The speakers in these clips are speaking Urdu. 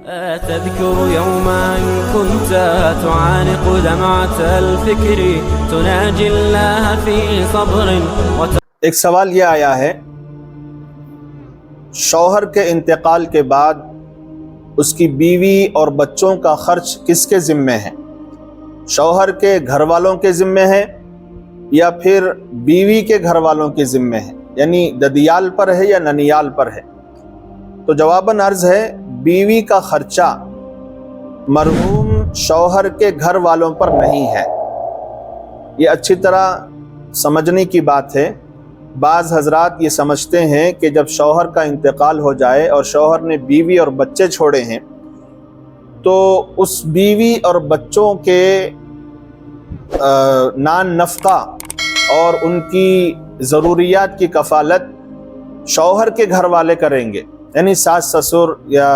تذكر يوما كنت تعانق دمعة الفكر تناجي الله في صبر ایک سوال یہ آیا ہے، شوہر کے انتقال کے بعد اس کی بیوی اور بچوں کا خرچ کس کے ذمے ہے؟ شوہر کے گھر والوں کے ذمے ہے یا پھر بیوی کے گھر والوں کے ذمے ہے؟ یعنی ددیال پر ہے یا ننیال پر ہے؟ تو جواباً عرض ہے، بیوی کا خرچہ مرحوم شوہر کے گھر والوں پر نہیں ہے۔ یہ اچھی طرح سمجھنے کی بات ہے۔ بعض حضرات یہ سمجھتے ہیں کہ جب شوہر کا انتقال ہو جائے اور شوہر نے بیوی اور بچے چھوڑے ہیں تو اس بیوی اور بچوں کے نان نفقہ اور ان کی ضروریات کی کفالت شوہر کے گھر والے کریں گے، یعنی ساس سسر یا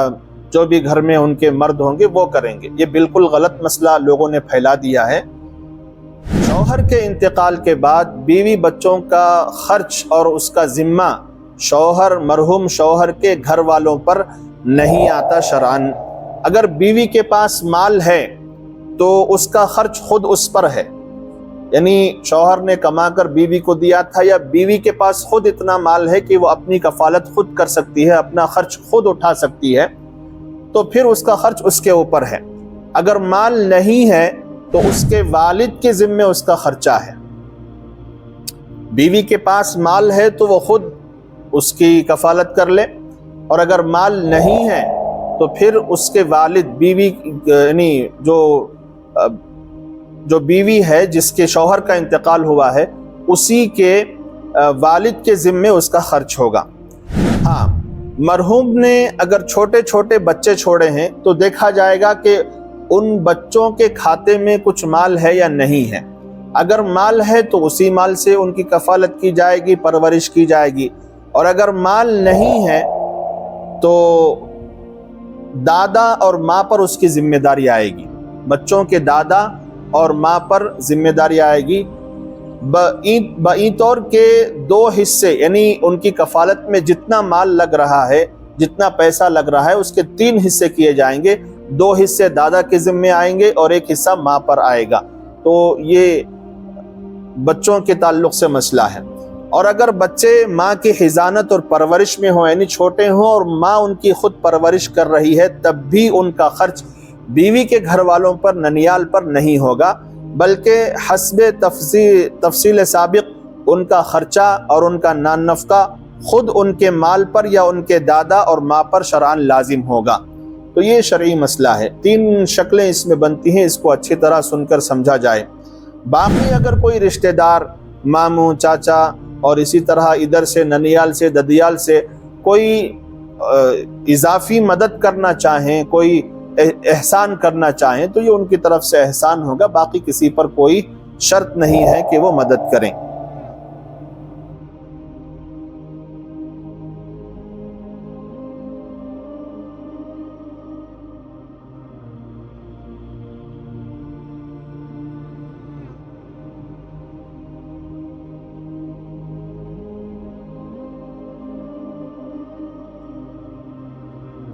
جو بھی گھر میں ان کے مرد ہوں گے وہ کریں گے۔ یہ بالکل غلط مسئلہ لوگوں نے پھیلا دیا ہے۔ شوہر کے انتقال کے بعد بیوی بچوں کا خرچ اور اس کا ذمہ مرحوم شوہر کے گھر والوں پر نہیں آتا شرعاً۔ اگر بیوی کے پاس مال ہے تو اس کا خرچ خود اس پر ہے، یعنی شوہر نے کما کر بیوی کو دیا تھا یا بیوی کے پاس خود اتنا مال ہے کہ وہ اپنی کفالت خود کر سکتی ہے، اپنا خرچ خود اٹھا سکتی ہے، تو پھر اس کا خرچ اس کے اوپر ہے۔ اگر مال نہیں ہے تو اس کے والد کے ذمے اس کا خرچہ ہے۔ بیوی کے پاس مال ہے تو وہ خود اس کی کفالت کر لے، اور اگر مال نہیں ہے تو پھر اس کے والد بیوی یعنی جو بیوی ہے جس کے شوہر کا انتقال ہوا ہے اسی کے والد کے ذمے اس کا خرچ ہوگا۔ ہاں، مرحوم نے اگر چھوٹے چھوٹے بچے چھوڑے ہیں تو دیکھا جائے گا کہ ان بچوں کے کھاتے میں کچھ مال ہے یا نہیں ہے۔ اگر مال ہے تو اسی مال سے ان کی کفالت کی جائے گی، پرورش کی جائے گی، اور اگر مال نہیں ہے تو دادا اور ماں پر اس کی ذمہ داری آئے گی۔ بچوں کے دادا اور ماں پر ذمہ داری آئے گی۔ بائیں طور کے 2 حصے، یعنی ان کی کفالت میں جتنا مال لگ رہا ہے، جتنا پیسہ لگ رہا ہے، اس کے 3 حصے کیے جائیں گے۔ 2 حصے دادا کے ذمے آئیں گے اور 1 حصہ ماں پر آئے گا۔ تو یہ بچوں کے تعلق سے مسئلہ ہے۔ اور اگر بچے ماں کی حضانت اور پرورش میں ہوں، یعنی چھوٹے ہوں اور ماں ان کی خود پرورش کر رہی ہے، تب بھی ان کا خرچ بیوی کے گھر والوں پر، ننیال پر نہیں ہوگا، بلکہ حسب تفصیل سابق ان کا خرچہ اور ان کا نان نفقہ خود ان کے مال پر یا ان کے دادا اور ماں پر شرعاً لازم ہوگا۔ تو یہ شرعی مسئلہ ہے۔ 3 شکلیں اس میں بنتی ہیں، اس کو اچھی طرح سن کر سمجھا جائے۔ باقی اگر کوئی رشتہ دار، ماموں، چاچا اور اسی طرح ادھر سے ننیال سے، ددیال سے کوئی اضافی مدد کرنا چاہیں، کوئی احسان کرنا چاہیں تو یہ ان کی طرف سے احسان ہوگا، باقی کسی پر کوئی شرط نہیں ہے کہ وہ مدد کریں۔